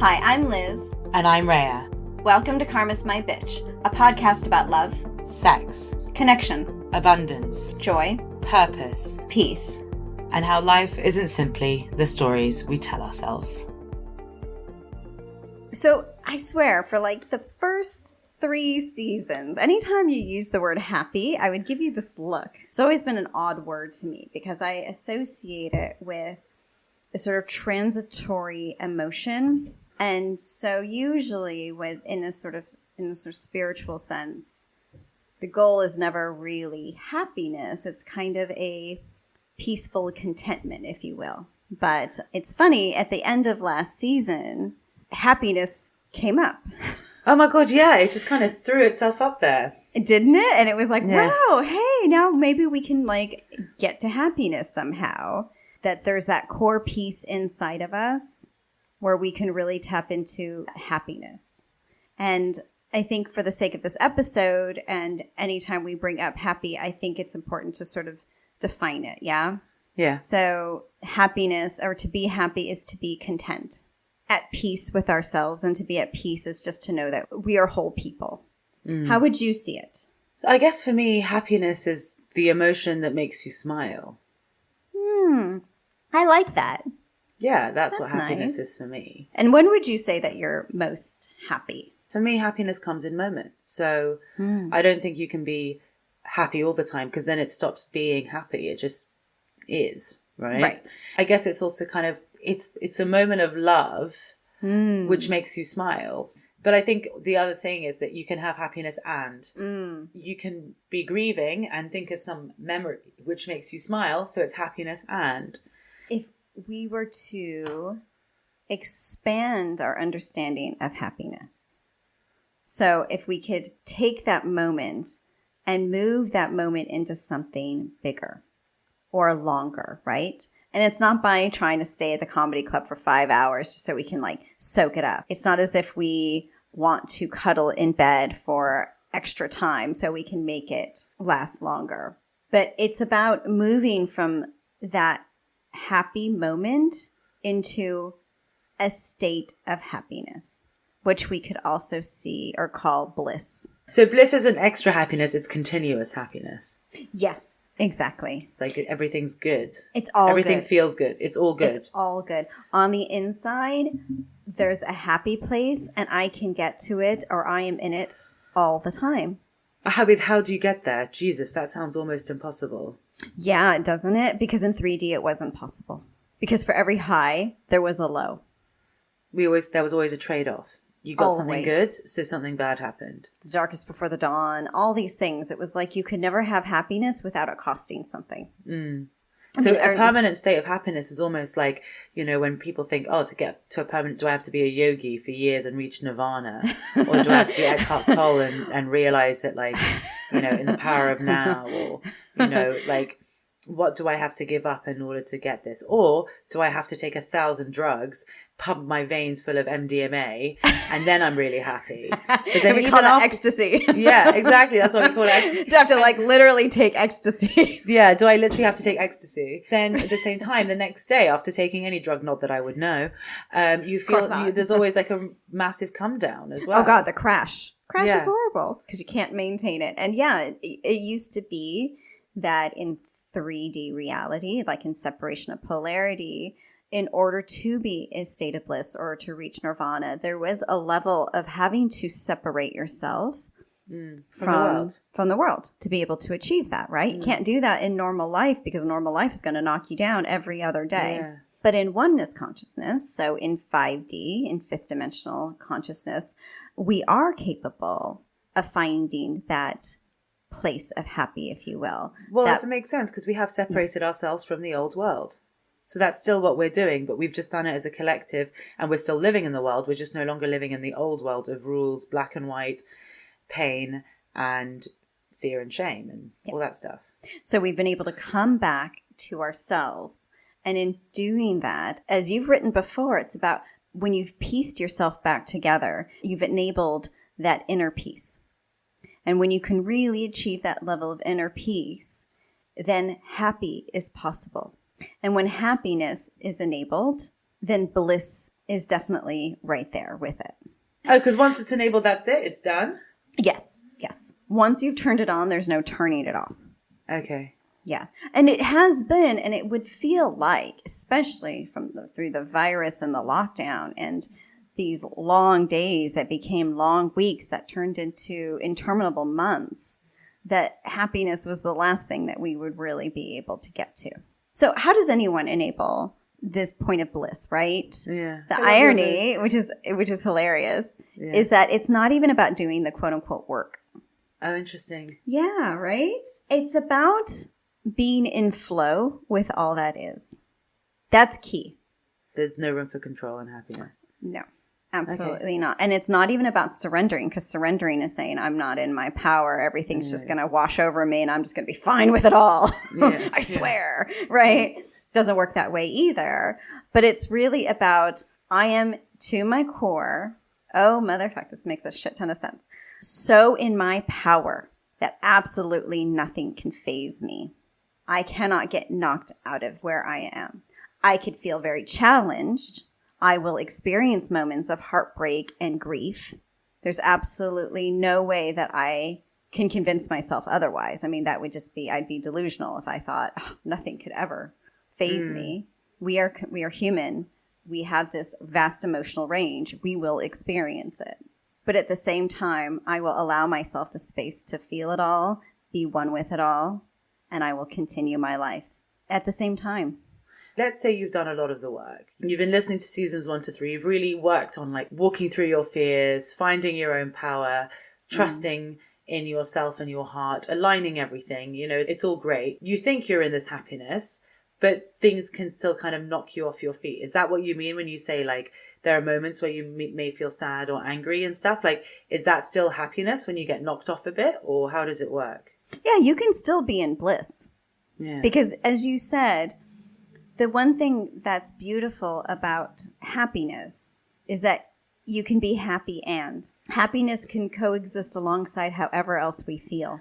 Hi, I'm Liz. And I'm Rhea. Welcome to Karma's My Bitch, a podcast about love, Sex, connection, abundance, joy, purpose, peace, and how life isn't simply the stories we tell ourselves. So I swear, for like the first 3 seasons, anytime you use the word happy, I would give you this look. It's always been an odd word to me because I associate it with a sort of transitory emotion. And so usually in this sort of spiritual sense, the goal is never really happiness. It's kind of a peaceful contentment, if you will. But it's funny, at the end of last season, happiness came up. Oh my God, yeah, it just kind of threw itself up there. Didn't it? And it was like, Yeah. Wow, hey, now maybe we can like get to happiness somehow. That there's that core piece inside of us where we can really tap into happiness. And I think for the sake of this episode and anytime we bring up happy, I think it's important to sort of define it. Yeah. Yeah. So happiness, or to be happy, is to be content, at peace with ourselves. And to be at peace is just to know that we are whole people. How would you see it? I guess for me, happiness is the emotion that makes you smile. I like that. Yeah, that's what That's happiness nice. is for me. And when would you say that you're most happy? For me, happiness comes in moments. So I don't think you can be happy all the time because then it stops being happy. It just is, right? I guess it's also kind of, it's a moment of love, which makes you smile. But I think the other thing is that you can have happiness and you can be grieving and think of some memory which makes you smile. So it's happiness and. If we were to expand our understanding of happiness, so if we could take that moment and move that moment into something bigger or longer, right? And it's not by trying to stay at the comedy club for 5 hours just so we can like soak it up. It's not as if we want to cuddle in bed for extra time so we can make it last longer. But it's about moving from that happy moment into a state of happiness, which we could also see or call bliss. So bliss isn't extra happiness, it's continuous happiness. Yes, exactly. Like everything's good. It's all Everything good. feels good. It's all good. It's all good. On the inside, there's a happy place and I can get to it, or I am in it all the time. How do you get there? Jesus, that sounds almost impossible. Yeah, doesn't it? Because in 3D, it wasn't possible. Because for every high, there was a low. There was always a trade-off. You got something Always. good, so something bad happened. The darkest before the dawn, all these things. It was like you could never have happiness without it costing something. So a permanent state of happiness is almost like, when people think, to get to a permanent, do I have to be a yogi for years and reach nirvana? Or do I have to be Eckhart Tolle and realize that, like, in the power of now? Or, like, what do I have to give up in order to get this? Or do I have to take 1,000 drugs, pump my veins full of MDMA, and then I'm really happy? But then we call that ecstasy. Yeah, exactly. That's what we call it. Ecstasy. Do you have to like literally take ecstasy? Yeah, do I literally have to take ecstasy? Then at the same time, the next day after taking any drug, not that I would know, you feel there's always like a massive come down as well. Oh God, the crash. Crash Yeah. is horrible because you can't maintain it. And yeah, it used to be that in 3D reality, like in separation of polarity, in order to be a state of bliss or to reach nirvana, there was a level of having to separate yourself from the world to be able to achieve that, right? You can't do that in normal life because normal life is going to knock you down every other day. Yeah. But in oneness consciousness, so in 5D, in fifth dimensional consciousness, we are capable of finding that place of happy, if you will. Well, that makes sense because we have separated ourselves from the old world. So that's still what we're doing, but we've just done it as a collective and we're still living in the world. We're just no longer living in the old world of rules, black and white, pain and fear and shame and all that stuff. So we've been able to come back to ourselves. And in doing that, as you've written before, it's about when you've pieced yourself back together, you've enabled that inner peace. And when you can really achieve that level of inner peace, then happy is possible. And when happiness is enabled, then bliss is definitely right there with it. Oh, because once it's enabled, that's it? It's done? Yes. Once you've turned it on, there's no turning it off. Okay. Yeah. And it has been, and it would feel like, especially through the virus and the lockdown and these long days that became long weeks that turned into interminable months, that happiness was the last thing that we would really be able to get to. So how does anyone enable this point of bliss, right? Yeah. The irony, which is hilarious, is that it's not even about doing the quote unquote work. Oh, interesting. Yeah, right? It's about being in flow with all that is. That's key. There's no room for control and happiness. No, absolutely not. And it's not even about surrendering, because surrendering is saying I'm not in my power. Everything's just going to wash over me and I'm just going to be fine with it all. Yeah. I swear, right? Doesn't work that way either. But it's really about I am to my core. Oh, motherfuck, this makes a shit ton of sense. So in my power that absolutely nothing can faze me. I cannot get knocked out of where I am. I could feel very challenged. I will experience moments of heartbreak and grief. There's absolutely no way that I can convince myself otherwise. I mean, that would just be, I'd be delusional if I thought nothing could ever faze me. We are human. We have this vast emotional range. We will experience it. But at the same time, I will allow myself the space to feel it all, be one with it all, and I will continue my life at the same time. Let's say you've done a lot of the work. You've been listening to seasons 1 to 3. You've really worked on like walking through your fears, finding your own power, trusting in yourself and your heart, aligning everything. You know, it's all great. You think you're in this happiness, but things can still kind of knock you off your feet. Is that what you mean when you say like there are moments where you may feel sad or angry and stuff? Like, is that still happiness when you get knocked off a bit, or how does it work? Yeah, you can still be in bliss. Yeah. Because as you said, the one thing that's beautiful about happiness is that you can be happy, and happiness can coexist alongside however else we feel.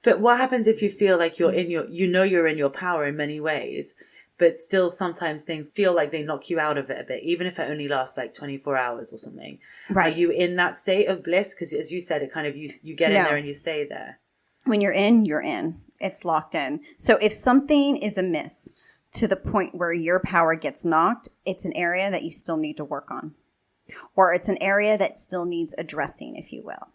But what happens if you feel like you're in you're in your power in many ways, but still sometimes things feel like they knock you out of it a bit, even if it only lasts like 24 hours or something? Right. Are you in that state of bliss? Because as you said, it kind of, you get in there and you stay there. When you're in, you're in. It's locked in. So if something is amiss to the point where your power gets knocked, it's an area that you still need to work on. Or it's an area that still needs addressing, if you will.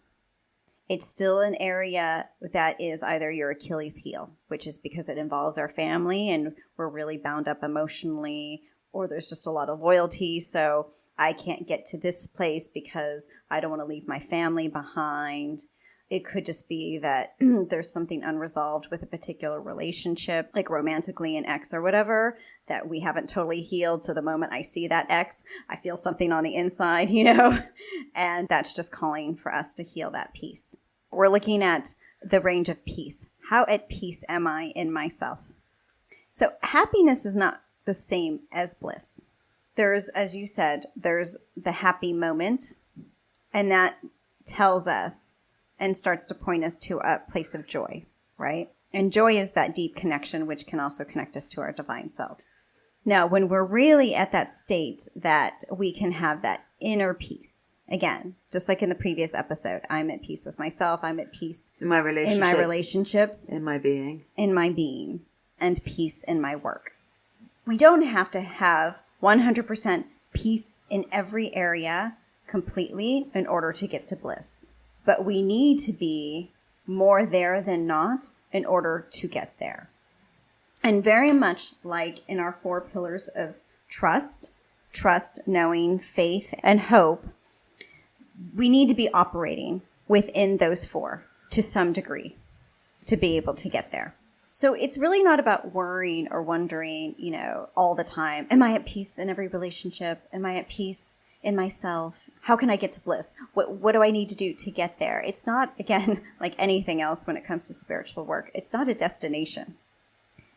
It's still an area that is either your Achilles heel, which is because it involves our family and we're really bound up emotionally, or there's just a lot of loyalty. So I can't get to this place because I don't want to leave my family behind. It could just be that there's something unresolved with a particular relationship, like romantically an ex or whatever, that we haven't totally healed. So the moment I see that ex, I feel something on the inside, and that's just calling for us to heal that piece. We're looking at the range of peace. How at peace am I in myself? So happiness is not the same as bliss. There's, as you said, there's the happy moment, and that tells us and starts to point us to a place of joy, right? And joy is that deep connection, which can also connect us to our divine selves. Now, when we're really at that state that we can have that inner peace, again, just like in the previous episode, I'm at peace with myself. I'm at peace in my relationships, in my being, and peace in my work. We don't have to have 100% peace in every area completely in order to get to bliss. But we need to be more there than not in order to get there. And very much like in our 4 pillars of trust, knowing, faith, and hope, we need to be operating within those 4 to some degree to be able to get there. So it's really not about worrying or wondering, all the time, am I at peace in every relationship? Am I at peace in myself? How can I get to bliss? What do I need to do to get there? It's not, again, like anything else when it comes to spiritual work. It's not a destination.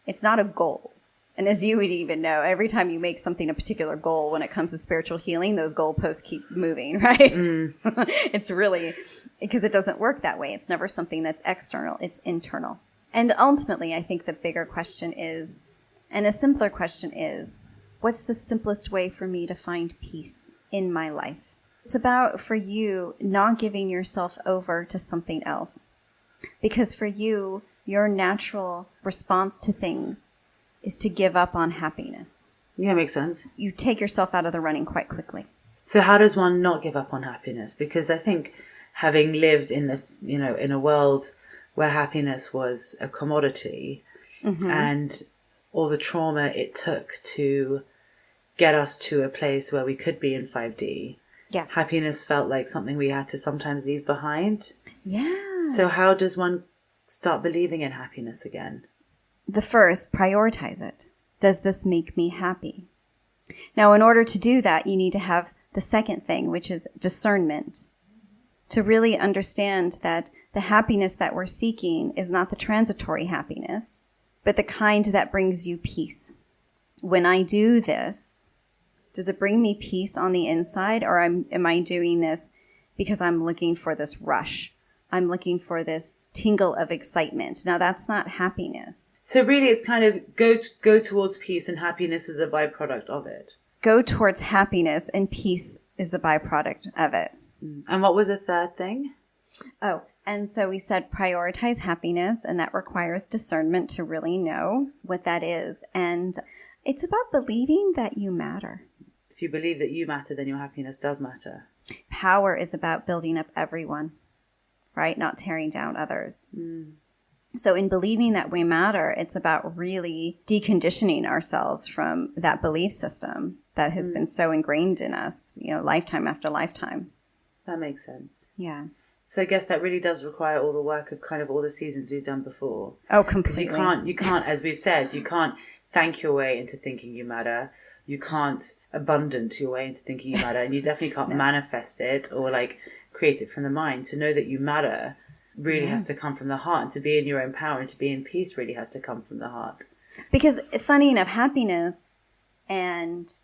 It's not a goal. And as you would even know, every time you make something a particular goal when it comes to spiritual healing, those goalposts keep moving, right? It's really, because it doesn't work that way. It's never something that's external. It's internal. And ultimately, I think the bigger question is, and a simpler question is, what's the simplest way for me to find peace in my life? It's about, for you, not giving yourself over to something else. Because for you, your natural response to things is to give up on happiness. Yeah, makes sense. You take yourself out of the running quite quickly. So how does one not give up on happiness? Because I think having lived in in a world where happiness was a commodity, and all the trauma it took to get us to a place where we could be in 5D. Yes. Happiness felt like something we had to sometimes leave behind. Yeah. So how does one start believing in happiness again? The first, prioritize it. Does this make me happy? Now, in order to do that, you need to have the second thing, which is discernment. To really understand that the happiness that we're seeking is not the transitory happiness, but the kind that brings you peace. When I do this, does it bring me peace on the inside, or am I doing this because I'm looking for this rush? I'm looking for this tingle of excitement. Now, that's not happiness. So really, it's kind of go towards peace, and happiness is a byproduct of it. Go towards happiness, and peace is the byproduct of it. And what was the third thing? Oh, and so we said prioritize happiness, and that requires discernment to really know what that is. And it's about believing that you matter. If you believe that you matter, then your happiness does matter. Power is about building up everyone, right? Not tearing down others. So in believing that we matter, it's about really deconditioning ourselves from that belief system that has been so ingrained in us, lifetime after lifetime. That makes sense. Yeah. So I guess that really does require all the work of kind of all the seasons we've done before. Oh, completely. Because you can't, as we've said, you can't thank your way into thinking you matter. You can't abundant your way into thinking you matter. And you definitely can't manifest it or create it from the mind. To know that you matter really has to come from the heart. And to be in your own power and to be in peace really has to come from the heart. Because funny enough, happiness and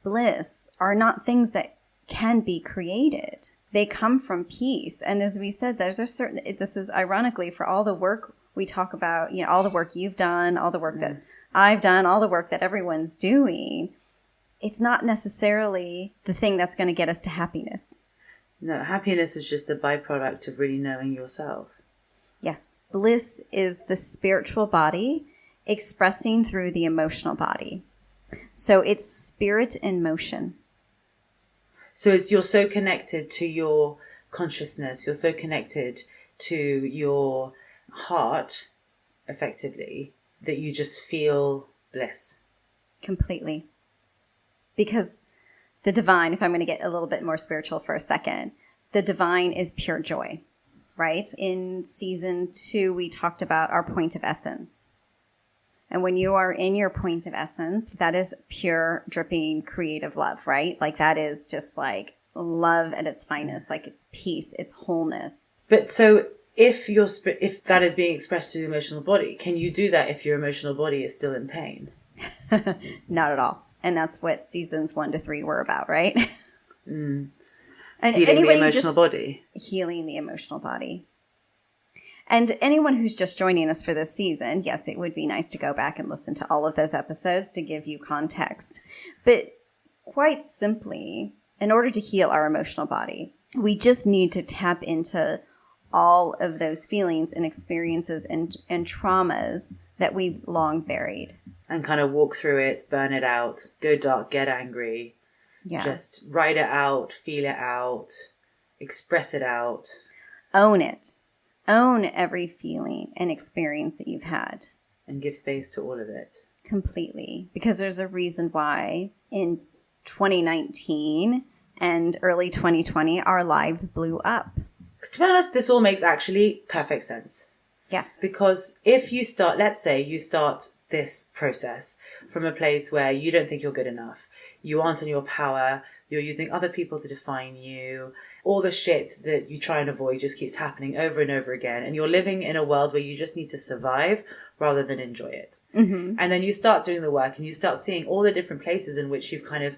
bliss are not things that can be created. They come from peace. And as we said, this is ironically for all the work we talk about, all the work you've done, all the work that I've done, all the work that everyone's doing. It's not necessarily the thing that's going to get us to happiness. No, happiness is just the byproduct of really knowing yourself. Yes. Bliss is the spiritual body expressing through the emotional body. So it's spirit in motion. So you're so connected to your consciousness, you're so connected to your heart, effectively, that you just feel bliss. Completely. Because the divine, if I'm going to get a little bit more spiritual for a second, the divine is pure joy, right? In season 2, we talked about our point of essence. And when you are in your point of essence, that is pure, dripping, creative love, right? That is just love at its finest. It's peace, it's wholeness. But so if that is being expressed through the emotional body, can you do that if your emotional body is still in pain? Not at all. And that's what seasons 1 to 3 were about, right? And healing the emotional body. Healing the emotional body. And anyone who's just joining us for this season, yes, it would be nice to go back and listen to all of those episodes to give you context. But quite simply, in order to heal our emotional body, we just need to tap into all of those feelings and experiences and traumas that we've long buried. And kind of walk through it, burn it out, go dark, get angry. Yeah. Just write it out, feel it out, express it out. Own it. Own every feeling and experience that you've had. And give space to all of it. Completely. Because there's a reason why in 2019 and early 2020, our lives blew up. Because to be honest, this all makes actually perfect sense. Yeah. Because if you start, let's say you start this process from a place where you don't think you're good enough, you aren't in your power, you're using other people to define you, all the shit that you try and avoid just keeps happening over and over again, and you're living in a world where you just need to survive rather than enjoy it. And then you start doing the work and you start seeing all the different places in which you've kind of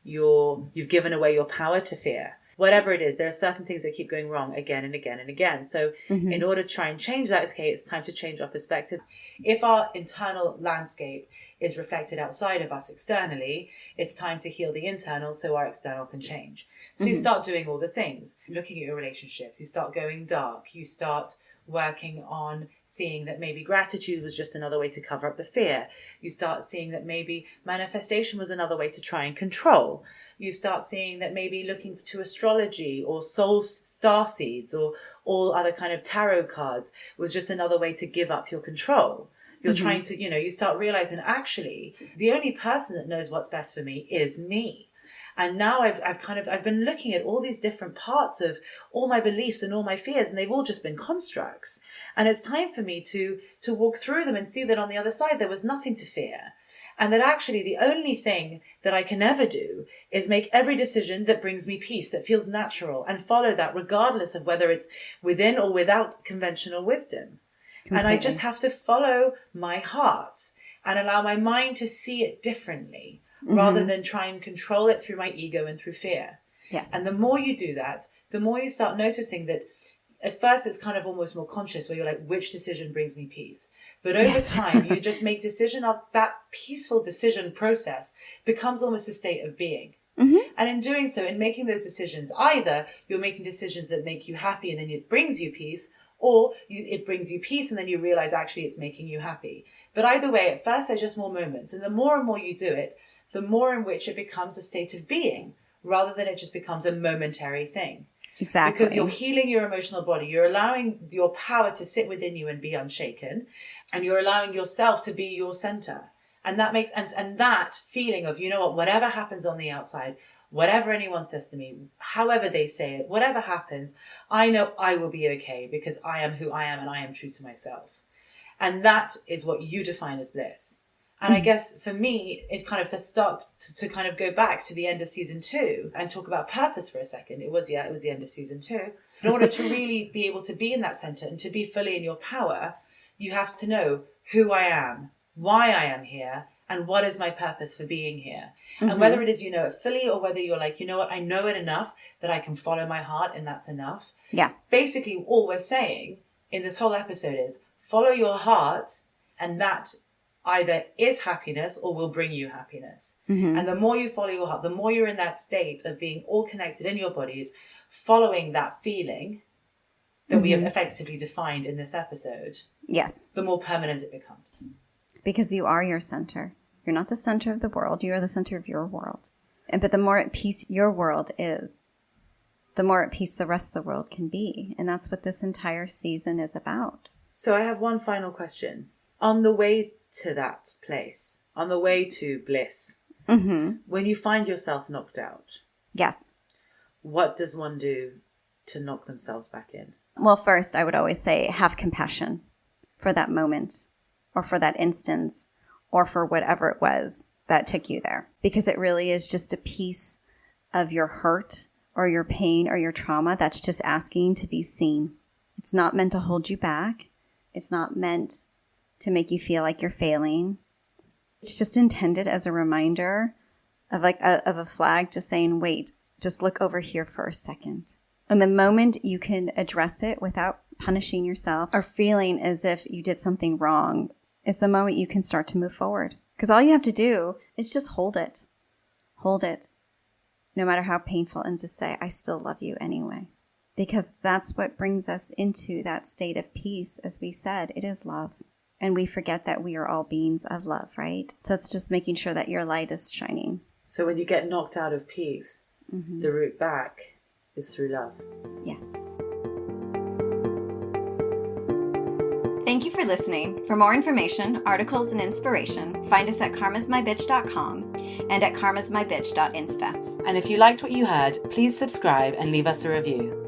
you've given away your power to fear. whatever it is, there are certain things that keep going wrong again and again and again. So in order to try and change that, okay, it's time to change our perspective. If our internal landscape is reflected outside of us externally, it's time to heal the internal so our external can change. So you start doing all the things, looking at your relationships, you start going dark, you start working on seeing that maybe gratitude was just another way to cover up the fear. You start seeing that maybe manifestation was another way to try and control. You start seeing that maybe looking to astrology or soul star seeds or all other kind of tarot cards was just another way to give up your control. You're trying to, you start realizing actually the only person that knows what's best for me is me. And now I've been looking at all these different parts of all my beliefs and all my fears, and they've all just been constructs. And it's time for me to walk through them and see that on the other side, there was nothing to fear. And that actually the only thing that I can ever do is make every decision that brings me peace, that feels natural, and follow that regardless of whether it's within or without conventional wisdom. Completely. And I just have to follow my heart and allow my mind to see it differently. Rather than try and control it through my ego and through fear. Yes. And the more you do that, the more you start noticing that at first it's kind of almost more conscious where you're like, which decision brings me peace? But over time, you just make decision of that peaceful decision process becomes almost a state of being. And in doing so, in making those decisions, either you're making decisions that make you happy and then it brings you peace, or it brings you peace and then you realize actually it's making you happy. But either way, at first they're just more moments. And the more you do it, the more in which it becomes a state of being rather than it just becomes a momentary thing. Exactly. Because you're healing your emotional body. You're allowing your power to sit within you and be unshaken. And you're allowing yourself to be your center. And that makes, and that feeling of, whatever happens on the outside, whatever anyone says to me, however they say it, whatever happens, I know I will be okay because I am who I am and I am true to myself. And that is what you define as bliss. And I guess for me, it kind of to kind of go back to the end of season 2 and talk about purpose for a second. It was the end of season 2. In order to really be able to be in that center and to be fully in your power, you have to know who I am, why I am here, and what is my purpose for being here. And whether it is you know it fully or whether you're like, I know it enough that I can follow my heart and that's enough. Yeah. Basically, all we're saying in this whole episode is follow your heart, and that either is happiness or will bring you happiness. And the more you follow your heart, the more you're in that state of being all connected in your bodies, following that feeling that we have effectively defined in this episode. Yes. The more permanent it becomes. Because you are your center. You're not the center of the world. You are the center of your world. But the more at peace your world is, the more at peace the rest of the world can be. And that's what this entire season is about. So I have one final question. On the way to that place, on the way to bliss, when you find yourself knocked out, yes, what does one do to knock themselves back in? Well, first, I would always say have compassion for that moment or for that instance or for whatever it was that took you there, because it really is just a piece of your hurt or your pain or your trauma that's just asking to be seen. It's not meant to hold you back. It's not meant to make you feel like you're failing. It's just intended as a reminder of of a flag just saying, wait, just look over here for a second. And the moment you can address it without punishing yourself or feeling as if you did something wrong is the moment you can start to move forward. Because all you have to do is just hold it. Hold it. No matter how painful, and just say, I still love you anyway. Because that's what brings us into that state of peace. As we said, it is love. And we forget that we are all beings of love, right? So it's just making sure that your light is shining. So when you get knocked out of peace, the route back is through love. Yeah. Thank you for listening. For more information, articles, and inspiration, find us at karmasmybitch.com and at karmasmybitch.insta. And if you liked what you heard, please subscribe and leave us a review.